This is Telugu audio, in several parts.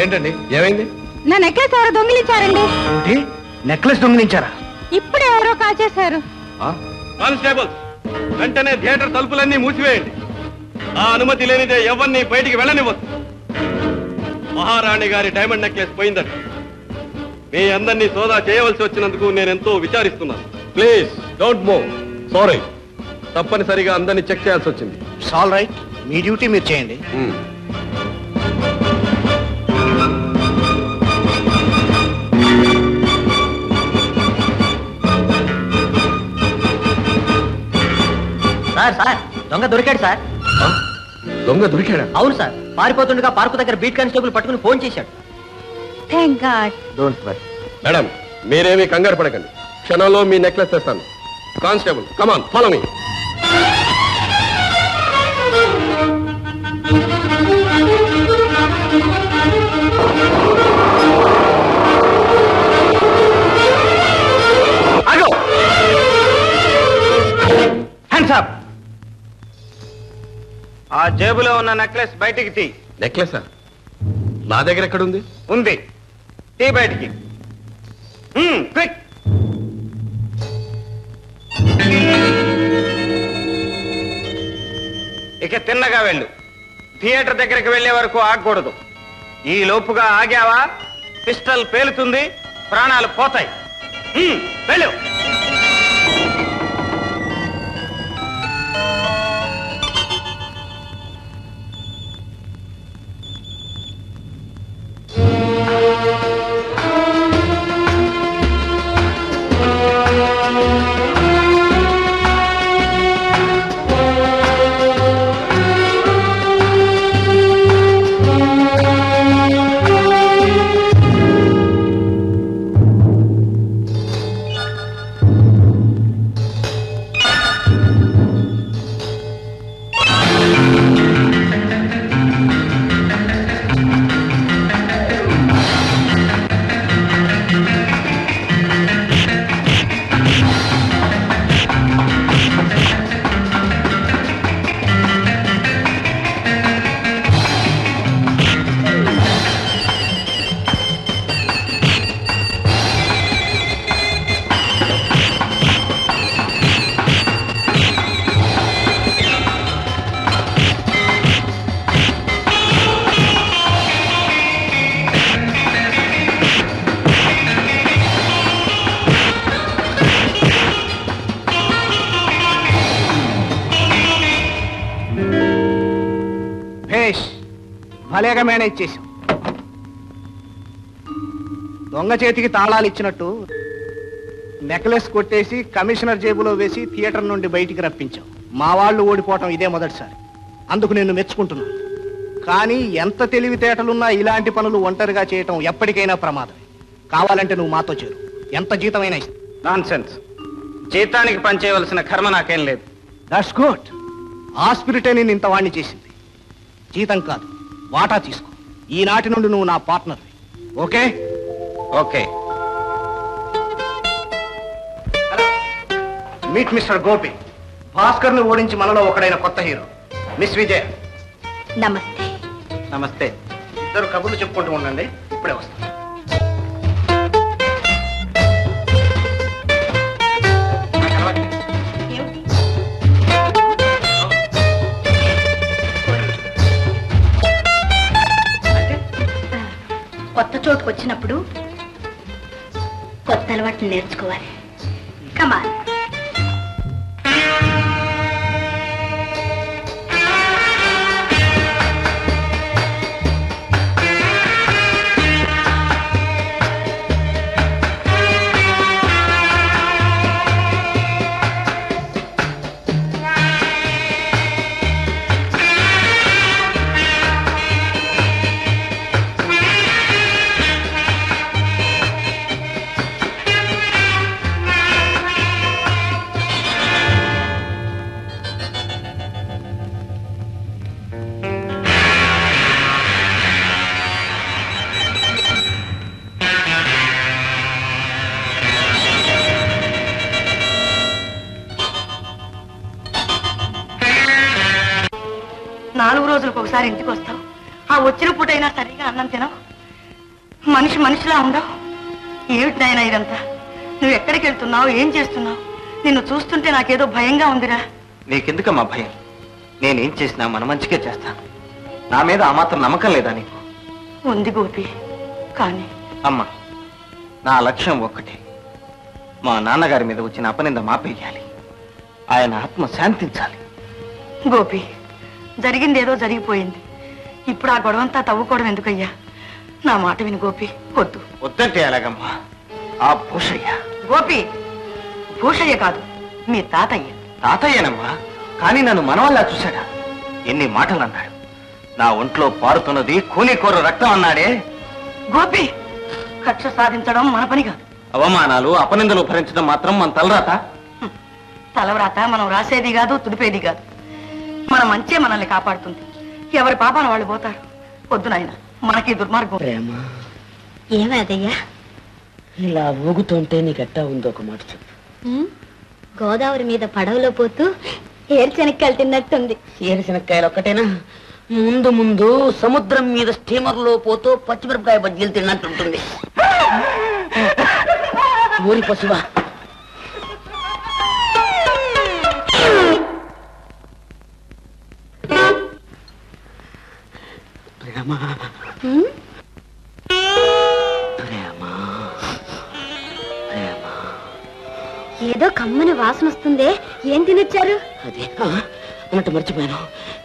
ఏంటండి ఏమైంది? నా నెక్లెస్ ఎవరో దొంగిలించారండి. నెక్లెస్ దొంగిలించారా? ఇప్పుడు ఎవరో కాచేశారు. కానిస్టేబుల్, వెంటనే థియేటర్ తలుపులన్నీ మూసివేయండి. ఆ అనుమతి లేనిదే ఎవరిని బయటికి వెళ్ళనివ్వద్దు. మహారాణి గారి డైమండ్ నెక్లెస్ పోయిందట. మీ అందరినీ సోదా చేయవలసి వచ్చినందుకు నేనెంతో విచారిస్తున్నాను. Please don't move. సారీ, తప్పనిసరిగా అందరినీ చెక్ చేయాల్సి వచ్చింది. ఆల్ రైట్, మీ డ్యూటీ మీరు చేయండి. సార్ దొంగ దొరికాడు సార్. దొంగ దొరికాడా? అవును సార్, పారిపోతుండగా పార్కు దగ్గర బీట్ కానిస్టేబుల్ పట్టుకుని ఫోన్ చేశాడు. Thank God. Don't worry. Madam, మీరేమీ కంగారు పడకండి. క్షణంలో మీ నెక్లెస్ తెస్తాను. కానిస్టేబుల్, కమాన్, ఫాలో మీ. ఆ జేబులో ఉన్న నెక్లెస్ బయటికి తీ. నెక్లెసా? నా దగ్గర ఎక్కడుంది? ఉంది, తీ బయటికి. క్విక్. ఇక తిన్నగా వెళ్ళు. థియేటర్ దగ్గరికి వెళ్లే వరకు ఆగకూడదు. ఈ లోపుగా ఆగావా పిస్టల్ పేలుతుంది, ప్రాణాలు పోతాయి. వెళ్ళు. భలేగా మేనేజ్ చేశాం. దొంగ చేతికి తాళాలు ఇచ్చినట్టు నెక్లెస్ కొట్టేసి కమిషనర్ జేబులో వేసి థియేటర్ నుండి బయటికి రప్పించాం. మా వాళ్ళు ఓడిపోవటం ఇదే మొదటిసారి. అందుకు నిన్ను మెచ్చుకుంటున్నాను. కానీ ఎంత తెలివితేటలున్నా ఇలాంటి పనులు ఒంటరిగా చేయటం ఎప్పటికైనా ప్రమాదం. కావాలంటే నువ్వు మాతో చేరు, ఎంత జీతమైనా ఇస్తా. నాన్సెన్స్. జీతానికి పనిచేయవలసిన కర్మ నాకేం లేదు. That's good. ఆ స్పిరిటే నేను ఇంత వాణ్ణి చేసింది. జీతం కాదు, వాటా తీసుకో. ఈనాటి నుండి నువ్వు నా partner. Okay? Okay. Meet mister Gopi. Bhaskar ని ఓడించి మనలో ఒకడైన కొత్త హీరో మిస్ విజయ. నమస్తే. నమస్తే. ఇద్దరు కబుర్లు చెప్పుకుంటూ ఉండండి, ఇప్పుడే వస్తాను. కొత్త చోటుకు వచ్చినప్పుడు కొత్త అలవాట్లు నేర్చుకోవాలి. కమాన్. నాలుగు రోజులకు ఒకసారి ఇంటికి వస్తావు. ఆ వచ్చిన పూటైనా సరిగా అన్నం తినవు. మనిషి మనిషిలా ఉండవు. ఏమిటి నాయనా ఇదంతా? నువ్వు ఎక్కడికి వెళ్తున్నావు? ఏం చేస్తున్నావు? నిన్ను చూస్తుంటే నాకేదో భయంగా ఉందిరా. నీకెందుకమ్మా భయం? నేనేం చేసినా మన మంచిగా చేస్తాను. నా మీద ఆ మాత్రం నమ్మకం లేదా నీకు? ఉంది గోపి, కానీ అమ్మా, నా లక్ష్యం ఒక్కటే. మా నాన్నగారి మీద వచ్చిన అపనింద మాపేయాలి. ఆయన ఆత్మ శాంతించాలి. గోపి, జరిగిందేదో జరిగిపోయింది. ఇప్పుడు ఆ గొడవంతా తవ్వుకోవడం ఎందుకయ్యా? నా మాట విను గోపి. వద్దు. వద్దంటే ఎలాగమ్మా? ఆ భూషయ్య. గోపి, భూషయ్య కాదు, మీ తాతయ్య. తాతయ్యనమ్మా, కానీ నన్ను మనవల్లా చూశాడా? ఎన్ని మాటలు అన్నాడు. నా ఒంట్లో పారుతున్నది కూనికోరు రక్తం అన్నాడే. గోపి, కక్ష సాధించడం మన పని కాదు. అవమానాలు అపనిందలు భరించడం మాత్రం మన తలరాత. తలవ్రాత మనం రాసేది కాదు, తుడిపేది కాదు. మన మంచే మనల్ని కాపాడుతుంది. ఎవరి పాపాన వాళ్ళు పోతారు. వద్దు నాయన, మనకి దుర్మార్గం. ప్రేమ, ఏమదయ్యా? ఇలా ఊగుతుంటే నీకెట్టా ఉందో ఒక మాట చెప్పు. గోదావరి మీద పడవలో పోతూ ఏరుశనక్కాయలు తిన్నట్టుంది. ఏరుశనక్కాయలు ఒక్కటేనా? ముందు ముందు సముద్రం మీద స్టీమర్లో పోతూ పచ్చిమిరపకాయ బజ్జీలు తిన్నట్టుంటుంది. ఊరి పశువా, ప్రేమ ప్రేమ ప్రేమ, ఏదో కమ్మని వాసన వస్తుందే, ఏం తినొచ్చారు? అదే అన్నట్టు మర్చిపోయాను.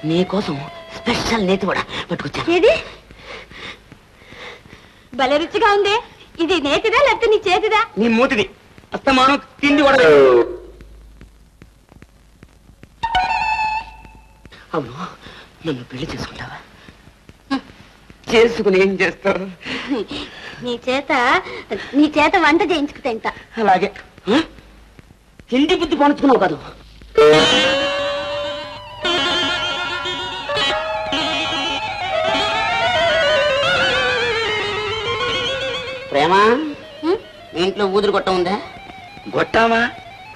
నీకోసం స్పెషల్ నేతి కూడా పట్టుకొచ్చాను. ఏది? భలే రుచిగా ఉందే. ఇది నేతిదా లేకపోతే నీ చేతిదా? నీ మూతిది. అస్తమానం తిండి కూడా. అవును, నన్ను పెళ్లి చేసుకుంటావా? చేసుకుని ఏం చేస్తావు? నీ చేత వంట చేయించుకు తింటా. అలాగే. తిండి బుద్ధి పంచుకున్నావు కాదు. ప్రేమ, మీ ఇంట్లో ఊదురు గొట్ట ఉందా? గొట్టామా?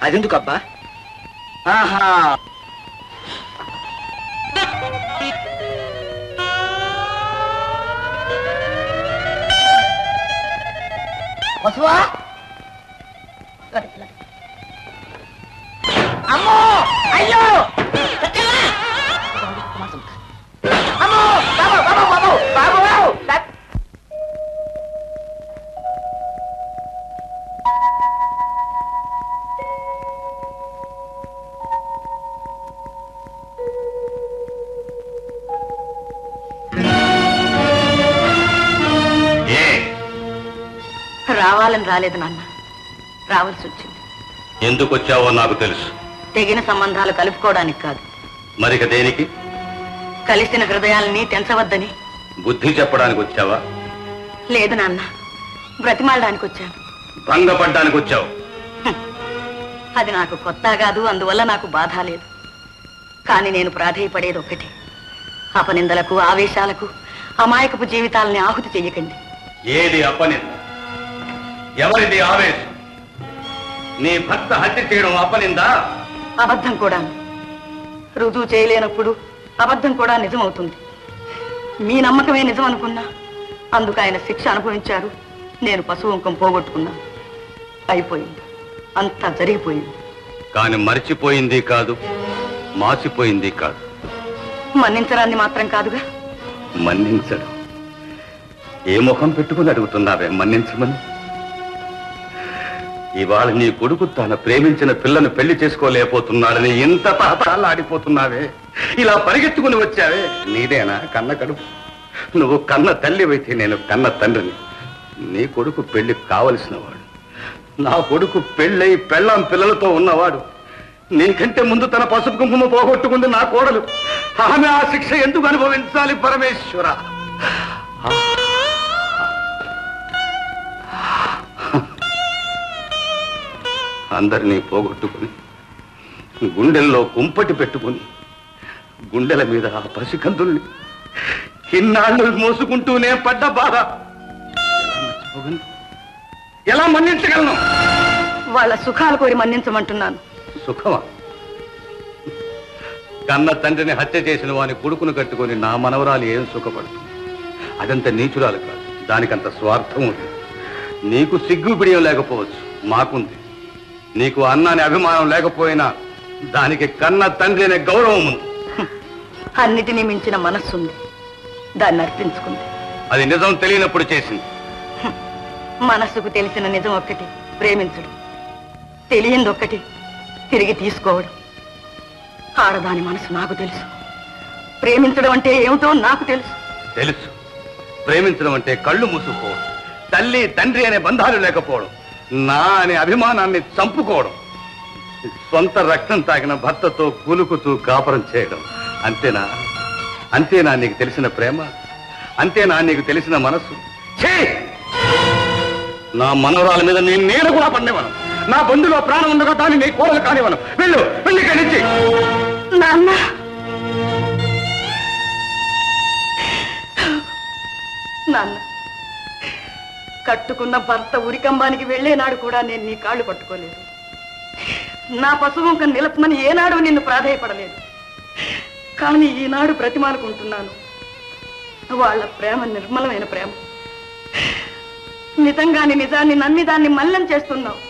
అదెందుకబ్బా? ఆహా, పశువా, అమ్మో, అయ్యో, అమ్మో, బాబు బాబు బాబు బాబు బాబు. రావాలని రాలేదు నాన్న, రావాల్సి వచ్చింది. ఎందుకు వచ్చావో నాకు తెలుసు. తెగిన సంబంధాలు కలుపుకోవడానికి కాదు, మరిక దేనికి? కలిసిన హృదయాల్ని తెంచవద్దని. బుద్ధి చెప్పడానికి వచ్చావా? లేదు నాన్న, బ్రతిమాలడానికి వచ్చాను. భంగపడ్డానికి వచ్చావు. అది నాకు కొత్త కాదు, అందువల్ల నాకు బాధ లేదు. కానీ నేను ప్రాధేయపడేది ఒక్కటి, అపనిందలకు ఆవేశాలకు అమాయకపు జీవితాలని ఆహుతి చెయ్యకండి. ఏది అపనింద? ఎవరిది ఆవేశం? నీ భర్త హత్య చేయడం అపనిందా? అబద్ధం కూడా. రుజువు చేయలేనప్పుడు అబద్ధం కూడా నిజమవుతుంది. మీ నమ్మకమే నిజం అనుకున్నా, అందుకు ఆయన శిక్ష అనుభవించారు. నేను పశువంకం పోగొట్టుకున్నాను. అయిపోయింది, అంతా జరిగిపోయింది. కాని మర్చిపోయింది కాదు, మాసిపోయింది కాదు. మన్నించడాన్ని మాత్రం కాదుగా. మన్నించడం? ఏ ముఖం పెట్టుకుని అడుగుతున్నావే మన్నించమని? ఇవాళ నీ కొడుకు తన ప్రేమించిన పిల్లను పెళ్లి చేసుకోలేకపోతున్నాడని ఇంత తాతాలాడిపోతున్నావే. ఇలా పరిగెత్తుకుని వచ్చావే. నీదేనా కన్న కడుపు? నువ్వు కన్న తల్లివైతే నేను కన్న తండ్రిని. నీ కొడుకు పెళ్లి కావలసిన వాడు. నా కొడుకు పెళ్ళై పెళ్ళాం పిల్లలతో ఉన్నవాడు. నీకంటే ముందు తన పసుపు కుంకుమ పోగొట్టుకుంది నా కోడలు. ఆమె ఆ శిక్ష ఎందుకు అనుభవించాలి పరమేశ్వర? అందరినీ పోగొట్టుకుని గుండెల్లో కుంపటి పెట్టుకుని గుండెల మీద ఆ పసికందుల్ని ఇన్నాళ్ళు మోసుకుంటూనే పడ్డ బాధ ఎలా మన్నించగలను? వాళ్ళ సుఖాలు కోరి మన్నించమంటున్నాను. సుఖమా? కన్న తండ్రిని హత్య చేసిన వాని కొడుకును కట్టుకొని నా మనవరాలు ఏం సుఖపడుతుంది? అదంత నీచురాలు కాదు, దానికంత స్వార్థం ఉంది. నీకు సిగ్గు బిడియం లేకపోవచ్చు, మాకుంది. నీకు అన్నాని అభిమానం లేకపోయినా దానికి కన్న తండ్రి అనే గౌరవం ఉంది. అన్నిటినీ మించిన మనస్సుంది, దాన్ని అర్పించుకుంది. అది నిజం తెలియనప్పుడు చేసింది. మనస్సుకు తెలిసిన నిజం ఒక్కటి, ప్రేమించడం. తెలియంది ఒక్కటి, తిరిగి తీసుకోవడం. ఆడదాని మనసు నాకు తెలుసు. ప్రేమించడం అంటే ఏమిటో నాకు తెలుసు. తెలుసు. ప్రేమించడం అంటే కళ్ళు మూసుకుపోవడం, తల్లి తండ్రి అనే బంధాలు లేకపోవడం, నా అనే అభిమానాన్ని చంపుకోవడం, సొంత రక్తం తాగిన భర్తతో కూలుకుతూ కాపురం చేయడం. అంతేనా? అంతేనా నీకు తెలిసిన ప్రేమ? అంతేనా నీకు తెలిసిన మనస్సు? ఛీ! నా మనవరాల మీద నేను కూడా పడినవను. నా బంధులో ప్రాణం ఉండగా దాన్ని నీ కోరలు కానివను. వెళ్ళు, వెళ్ళి ఇక్కడి నుంచి. నాన్న, నాన్న, కట్టుకున్న భర్త ఉరికంబానికి వెళ్లేనాడు కూడా నేను నీ కాళ్ళు పట్టుకోలేదు. నా పశువుంక నిలపమని ఏనాడు నిన్ను ప్రాధేయపడలేదు. కానీ ఈనాడు బ్రతిమాలుకుంటున్నాను. వాళ్ళ ప్రేమ నిర్మలమైన ప్రేమ. నిజంగాని నిజాన్ని నమ్మి దాన్ని మల్లం చేస్తున్నావు.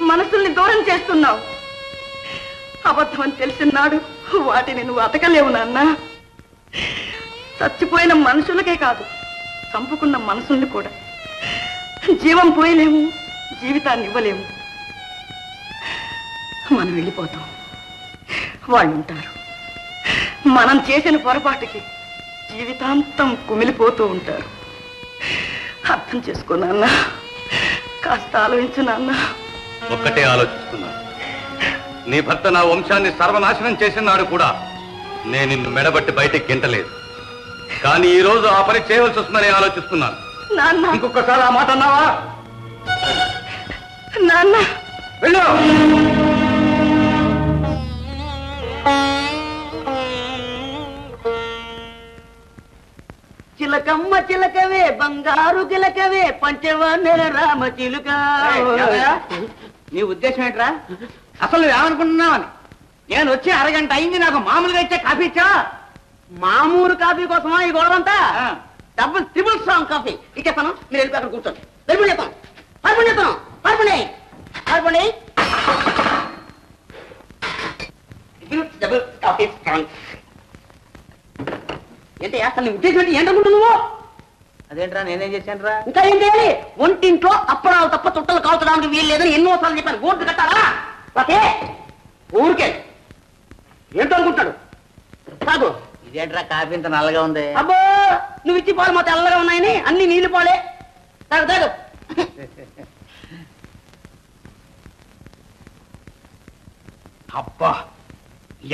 మనసుల్ని దూరం చేస్తున్నావు. అబద్ధం అని తెలిసిన నాడు వాటిని నువ్వు అతకలేవు నాన్న. చచ్చిపోయిన మనుషులకే కాదు, చంపుకున్న మనసుల్ని కూడా జీవం పోయలేము, జీవితాన్ని ఇవ్వలేము. మనం వెళ్ళిపోతాం, వాళ్ళు ఉంటారు. మనం చేసిన పొరపాటుకి జీవితాంతం కుమిలిపోతూ ఉంటారు. అర్థం చేసుకో నాన్న, కాస్త ఆలోచించు నాన్న. ఒక్కటే ఆలోచిస్తున్నాను. నీ భర్త నా వంశాన్ని సర్వనాశనం చేసిన నాడు కూడా నేను నిన్ను మెడబట్టి బయటికి గెంటలేదు. కానీ ఈ రోజు ఆ పని చేయవలసి వస్తుందని ఆలోచిస్తున్నాను. నాన్న, ఇంకొకసారి ఆ మాట అన్నావా? నాన్న, వెళ్ళు. చిలకమ్మ చిలకవే బంగారు చిలకవే పంచవన్నెల రామ చిలుక. నీ ఉద్దేశం ఏంట్రా? అసలు నువ్వేమనుకుంటున్నావని? నేను వచ్చి అరగంట అయింది, నాకు మామూలుగా ఇచ్చే కాఫీ ఇచ్చా? మామూలు కాఫీ కోసమా ఈ గొడవంతా? డబుల్ ట్రిపుల్ స్ట్రాంగ్ కాఫీ ఇచ్చేస్తాను. మీరు వెళ్ళి అక్కడ కూర్చోండి. వెళ్ళి చెప్తాను, పడుకోండి చెప్తాను, పడుకోండి, పడుకోండి. Double coffee strong. ఏంటి అసలు నీ ఉద్దేశం ఏంటి? ఏంటనుకుంటున్నావు నువ్వు? అదేంట్రా, నేనేం చేశానురా? ఇంకా ఏం చేయాలి? ఒంటింట్లో అప్పడాలు తప్ప చుట్టలు కాల్చడానికి వీలు లేదని ఎన్నోసార్లు చెప్పాను. ఓట్లు కట్టాలా? ఓకే, ఊరికే ఏంటో అనుకుంటాడు. కాదు, ఇదేంట్రా కాఫీ ఇంత నల్లగా ఉంది? అబ్బో, నువ్వు ఇచ్చి పాలు మా తెల్లగా ఉన్నాయని అన్ని నీళ్లు పాలే. తాగు తాగు. అబ్బా,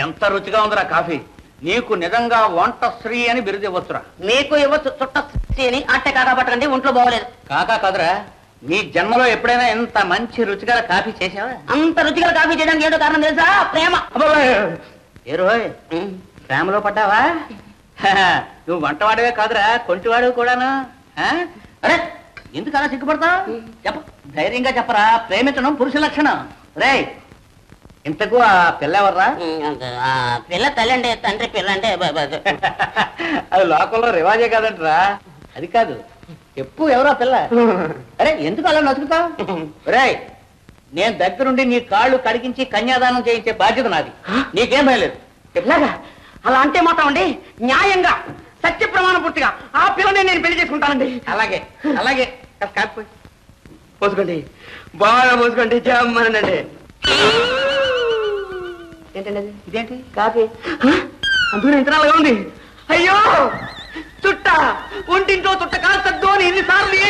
ఎంత రుచిగా ఉందిరా కాఫీ. నీకు నిజంగా వంట శ్రీ అని బిరుదు ఇవ్వచ్చురా. నీకు ఇవ్వచ్చు చుట్ట అని అట్టే కాకా పట్టకండి, ఒంట్లో బాగోలేదు. కాకా కాదురా, నీ జన్మలో ఎప్పుడైనా ఇంత మంచి రుచిగల కాఫీ చేసావా? అంత రుచిగా కాఫీ చేయడానికి ఏదో కారణం తెలుసా? ప్రేమ. ఏ రోయ్, ప్రేమలో పడ్డావా? నువ్వు వంటవాడివే కాదురా, కొంటివాడు కూడాను. అరే, ఎందుకు అలా సిగ్గుపడతావు? చెప్ప, ధైర్యంగా చెప్పరా. ప్రేమించడం పురుష లక్షణం. రే, ఇంతకు ఆ పిల్ల ఎవర్రా? పిల్ల తల్లి అంటే తండ్రి, పిల్ల అంటే అది లోకంలో రివాజే కాదంటరా. అది కాదు, చెప్పు ఎవరో పిల్ల. అరే, ఎందుకు అలా నచ్చుతావు? రే, నేను దగ్గరుండి నీ కాళ్ళు కడిగించి కన్యాదానం చేయించే బాధ్యత నాది. నీకేం భయలేదు. పిల్లగా అలా అంటే మాత్రం అండి న్యాయంగా సత్య ప్రమాణ పూర్తిగా ఆ పిల్లని నేను పెళ్లి చేసుకుంటానండి. అలాగే అలాగే. కాకపోయి పోసుకోండి, బాగా పోసుకోండి, జమ్మనండి. ఏంటండి అది? ఇదేంటి? కాఫీ. అందులో ఇంతనాలుగా ఉంది. అయ్యో, చుట్ట ఒంటింట్లో చుట్ట కాల్చద్దు అని ఎన్నిసార్లు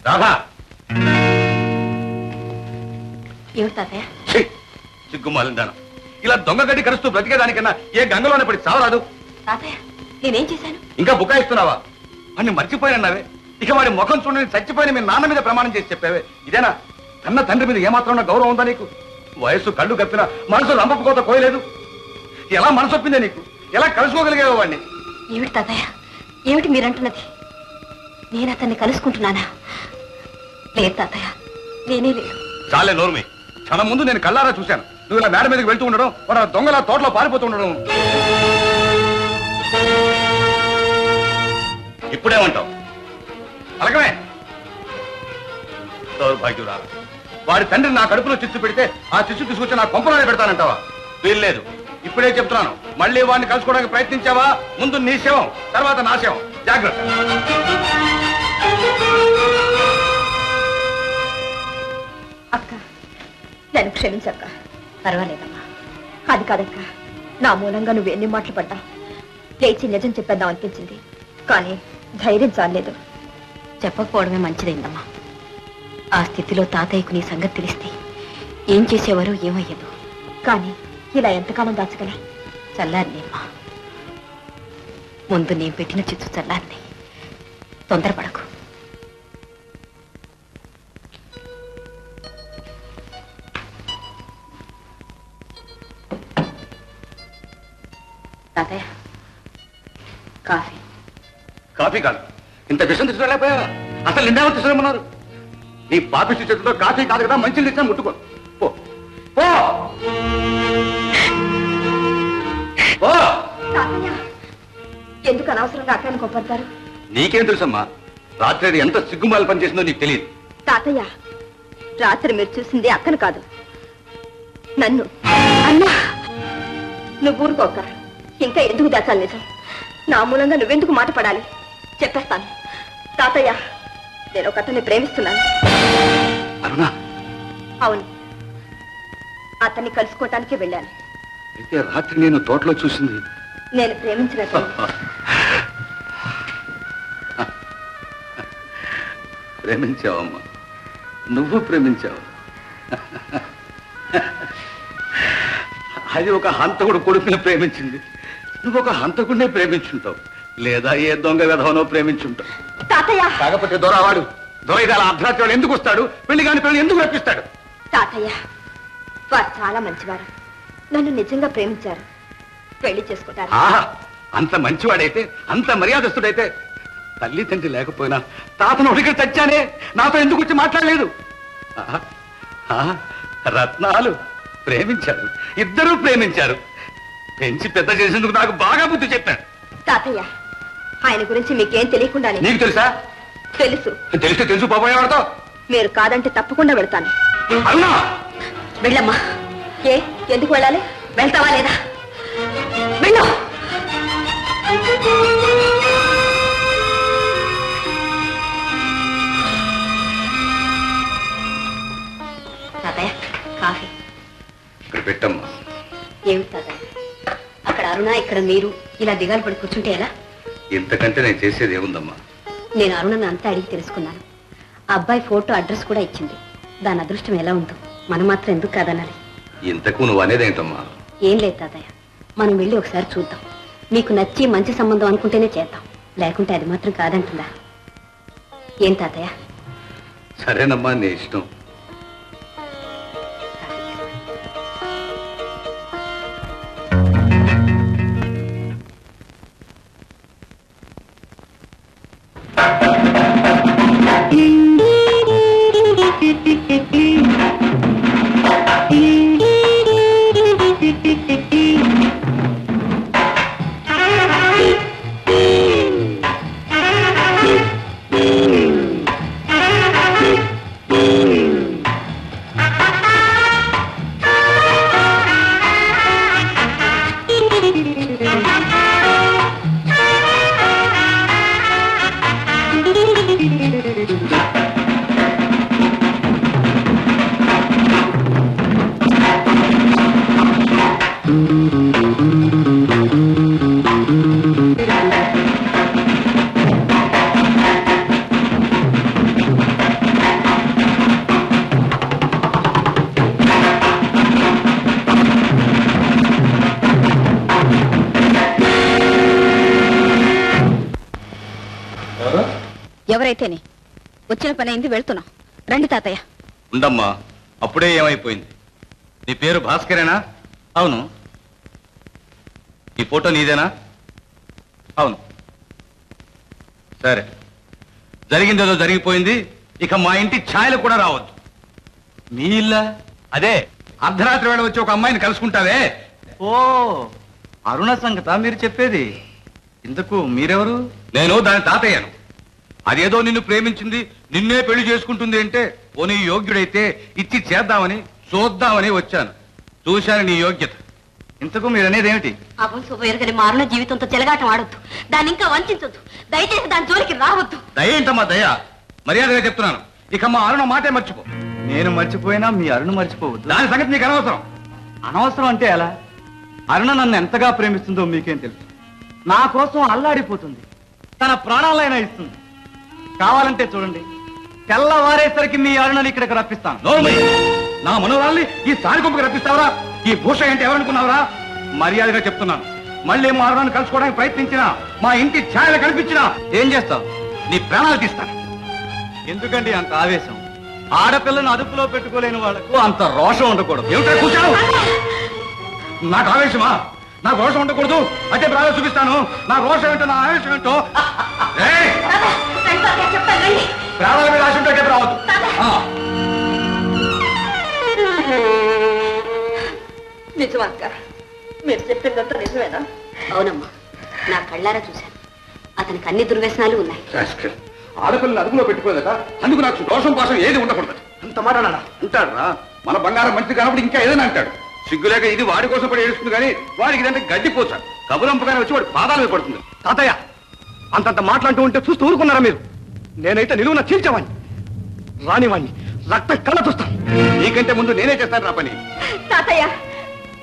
రాధా, ఏమిటి తాతయ్య? సిగ్గుమాలిందాను. ఇలా దొంగ గడ్డి కరుస్తూ బ్రతికేదానికన్నా ఏ గంగలోనే పడి చావరాదు. తాతయ్య, నేనేం చేశాను? ఇంకా బుకాయిస్తున్నావా? వాడిని మర్చిపోయినన్నావే. ఇక వాడి ముఖం చూడని చచ్చిపోయిన మీ నాన్న మీద ప్రమాణం చేసి చెప్పావే. ఇదేనా? కన్న తండ్రి మీద ఏమాత్రం గౌరవం ఉందా నీకు? వయస్సు కళ్ళు కప్పిన మనసు రంపకోత కోయలేదు. ఎలా మనసు ఒప్పిందే నీకు? ఎలా కలుసుకోగలిగేవా వాడిని? ఏమిటి తాతయ్య, ఏమిటి మీరంటున్నది? నేను అతన్ని కలుసుకుంటున్నానా? లేదు తాతయ్య, నేనే లేదు. చాలే నోర్మి. క్షణం ముందు నేను కళ్ళారా చూశాను. నువ్వు ఇలా మేడ మీదకి వెళ్తూ ఉండడం, వాడు దొంగలా తోటలో పారిపోతూ ఉండడం. ఇప్పుడేమంటావు? అలాగమే దౌర్భాగ్యురాల. వాడి తండ్రి నా కడుపులో చిచ్చు పెడితే ఆ చిచ్చు తీసుకొచ్చి నా కొంపలోనే పెడతానంటావా? వీల్లేదు. ఇప్పుడే చెప్తున్నాను, మళ్ళీ వాడిని కలుసుకోవడానికి ప్రయత్నించావా ముందు నీ శవం, తర్వాత నా శవం. జాగ్రత్త. అక్క, నన్ను క్షమించక్క. పర్వాలేదమ్మా. అది కాదక్క, నా మూలంగా నువ్వు ఎన్ని మాటలు పడ్డా లేచి నిజం చెప్పేద్దాం అనిపించింది, కానీ ధైర్యం చాలేదు. చెప్పకపోవడమే మంచిదైందమ్మా. ఆ స్థితిలో తాతయ్యకు నీ సంగతి తెలిస్తే ఏం చేసేవారో ఏమయ్యదు. కానీ ఇలా ఎంతకాలం దాచగల? చల్లారినేమ్మా. ముందు నేను పెట్టిన చిచ్చు చల్లారిని. తొందరపడకు. తాతయ్య, కాఫీ. కాఫీ కాదు, ఇంత విషయం తీసుకురాలేకపోయా? అసలు నిన్నేమో తీసుకురామన్నారు? నీ పాపిష్టి చేతితో కాఫీ కాదు కదా, మంచి తెచ్చినా ముట్టుకో. పో పో పో. తాతయ్య, ఎందుకు అనవసరంగా అక్కని కొప్పడతారు? నీకేం తెలుసమ్మా? రాత్రి అది ఎంత సిగ్గుమాల పనిచేసిందో నీకు తెలియదు. తాతయ్య, రాత్రి మీరు చూసింది అక్కను కాదు, నన్ను. అన్నా, నువ్వు ఊరుకోక. ఇంకా ఎందుకు దాచాలి నిజం? నా మూలంగా నువ్వెందుకు మాట పడాలి? చెప్పేస్తాను. తాతయ్య, నేను ఒక అతన్ని ప్రేమిస్తున్నాను. అరుణా? అవును, అతన్ని కలుసుకోవటానికి వెళ్ళాను. అయితే రాత్రి నేను తోటలో చూసింది నేను ప్రేమించినట్టు. ప్రేమించావమ్మా, నువ్వు ప్రేమించావు. అది ఒక హంతకుడు కొడుకుని ప్రేమించింది. నువ్వు ఒక హంతకుడినే ప్రేమించుంటావు, లేదా ఏ దొంగ విధవనో ప్రేమించుంటావు. తాతయ్య, కాకపోతే దొరవాడు దొరైదాల అర్ధరాత్రి ఎందుకు వస్తాడు? పెళ్లి కాని పెళ్లి ఎందుకు రప్పిస్తాడు? తాతయ్య, వారు చాలా మంచివారు. నన్ను నిజంగా ప్రేమించారు. పెళ్లి చేసుకుంటారు. ఆహా, అంత మంచివాడైతే, అంత మర్యాదస్తుడైతే తల్లి తండ్రి లేకపోయినా తాతను ఉడికి తెచ్చానే, నాతో ఎందుకు వచ్చి మాట్లాడలేదు? ఆహా, ఆహా, రత్నాలు ప్రేమించారు, ఇద్దరూ ప్రేమించారు. పెంచి పెద్ద చేసేందుకు నాకు బాగా బుద్ధి చెప్పాడు. తాతయ్య, ఆయన గురించి మీకేం తెలియకుండానే. నీకు తెలుసా? తెలుసు. తెలిస్తే తెలుసు పోబోయేవాడతో. మీరు కాదంటే తప్పకుండా వెళ్తాను. అవునా? వెళ్ళమ్మా. ఏ, ఎందుకు వెళ్ళాలి? వెళ్తావా లేదా? వెళ్ళు. తాతయ్య, కాఫీ. ఇక్కడ పెట్టమ్మా. ఏమిటి తాతయ్య, అక్కడ అరుణ, ఇక్కడ మీరు ఇలా దిగాలు పడి కూర్చుంటే ఎలా? ఇంతకంటే నేను చేసేది ఏముందమ్మా? నేను అరుణను అంతా అడిగి తెలుసుకున్నాను. ఆ అబ్బాయి ఫోటో అడ్రస్ కూడా ఇచ్చింది. దాని అదృష్టం ఎలా ఉందో మనం మాత్రం ఎందుకు కాదనాలి? ఇంతకు నువ్వు అనేదేంటమ్మా? ఏం లేదు తాతయ్య, మనం వెళ్ళి ఒకసారి చూద్దాం. మీకు నచ్చి మంచి సంబంధం అనుకుంటేనే చేద్దాం, లేకుంటే అది మాత్రం కాదంటుందా? ఏం తాతయ్య? సరేనమ్మా, నీ ఇష్టం. ఎవరైతేనే వచ్చిన పని అయింది, వెళ్తున్నా. రండి తాతయ్య. ఉండమ్మా, అప్పుడే ఏమైపోయింది? నీ పేరు భాస్కరేనా? అవును. ఈ ఫోటో నీదేనా? అవును. సరే, జరిగిందేదో జరిగిపోయింది. ఇక మా ఇంటి ఛాయలు కూడా రావద్దు. మీ ఇల్లా? అదే, అర్ధరాత్రి వేళ వచ్చి ఒక అమ్మాయిని కలుసుకుంటావే. ఓ, అరుణ సంగత మీరు చెప్పేది. ఇంతకు మీరెవరు? నేను దాని తాతయ్యను. అదేదో నిన్ను ప్రేమించింది, నిన్నే పెళ్లి చేసుకుంటుంది అంటే పోనీ యోగ్యుడైతే ఇచ్చి చేద్దామని చూద్దామని వచ్చాను. చూశాను నీ యోగ్యత. ఇంతకు మీరనేది ఏమిటి? అబ్బో శుభయ్య గారి మారున జీవితంతో చెలగాటం ఆడొద్దు, దాన్ని ఇంకా వంచొద్దు. దయచేసి దాని జోలికి రావద్దు. దయ ఏంటమ్మా దయ? మర్యాదగా చెప్తున్నాను, ఇక మా అరుణ మాటే మర్చిపో. నేను మర్చిపోయినా మీ అరుణ మర్చిపోవద్దు. దాని సంగతి నీకు అనవసరం. అనవసరం అంటే ఎలా? అరుణ నన్ను ఎంతగా ప్రేమిస్తుందో మీకేం తెలుసు. నా కోసం అల్లాడిపోతుంది, తన ప్రాణాలైనా ఇస్తుంది. కావాలంటే చూడండి, తెల్లవారేసరికి మీ అరుణని ఇక్కడికి రప్పిస్తాను. నా మనోరాల్ని ఈ సారికొంపకి రప్పిస్తావరా? ఈ భూష అంటే ఎవరనుకున్నావరా? మర్యాదగా చెప్తున్నాను, మళ్ళీ మా అరుణని కలుసుకోవడానికి ప్రయత్నించినా, మా ఇంటి ఛాయలు కనిపించినా ఏం చేస్తావు? నీ ప్రాణాలు తీస్తాను. ఎందుకండి అంత ఆవేశం? ఆడపిల్లను అదుపులో పెట్టుకోలేని వాళ్ళకు అంత రోషం ఉండకూడదు. ఏమిటో కూర్చాను? నాకు ఆవేశమా? నాకు రోషం ఉండకూడదు అంటే ప్రాణాలు చూపిస్తాను. నా రోషం ఏంటో, నా ఆవేశం ఏంటో. ప్రాణాల మీద ఆశ ఉంటే రావద్దు. నిజమా అక్క? మీరు చెప్పిందంతా నిజమేనా? అవునమ్మా, నా కళ్ళారా చూశాను. అతనికి అన్ని దుర్వ్యసనాలు ఉన్నాయి. ఆడపిల్లని అదుపులో పెట్టుకోలేక అందుకు నాకు దోషం పాసం ఏది ఉండకూడదు. అంత మాట అన్నాడా? అంటాడురా, మన బంగారం మంచి కానప్పుడు ఇంకా ఏదైనా అంటాడు. సిగ్గులేక ఇది వాడి కోసం పడి ఏడుస్తుంది కానీ వాడికి ఇదంటే గడ్డిపోచా. కబురంపగానే వచ్చి వాడి పాదాల మీద పడుతుంది. తాతయ్య, అంతంత మాట్లాడుతూ ఉంటే చూస్తూ ఊరుకున్నారా మీరు? నేనైతే నిలువున చీల్చేవాణ్ణి, రానివాణ్ణి, రక్తం కళ్ళ చూస్తాను. నీకంటే ముందు నేనే చేస్తాను రా పని. తాతయ్య,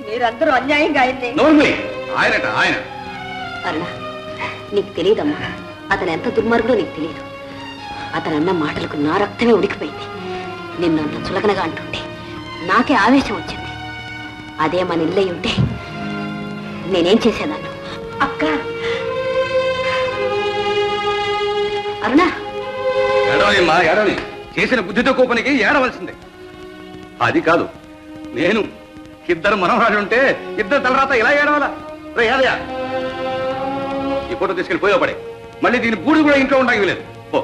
మీరందరూ అన్యాయంగా అయింది. ఆయనట ఆయన. అరుణ, నీకు తెలియదమ్మా, అతను ఎంత దుర్మార్గుడో నీకు తెలియదు. అతను అన్న మాటలకు నా రక్తమే ఉడికిపోయింది. నిన్నంత చులకనగా అంటుంటే నాకే ఆవేశం వచ్చింది. అదే మన ఇల్లై ఉంటే నేనేం చేసేదాన్ని? అక్క, అరుణ, ఏడవనిమ్మా, ఏడవని. చేసిన బుద్ధితో కోపనికి ఏడవలసిందే. అది కాదు, నేను ఇద్దరు మనవరాలు ఉంటే ఇద్దరు తలరాత ఇలా ఏడవాలా? ఏదయా, ఈ ఫోటో తీసుకెళ్ళి పోయో పడే. మళ్ళీ దీని బూడి కూడా ఇంట్లో ఉండడానికి లేదు. ఓ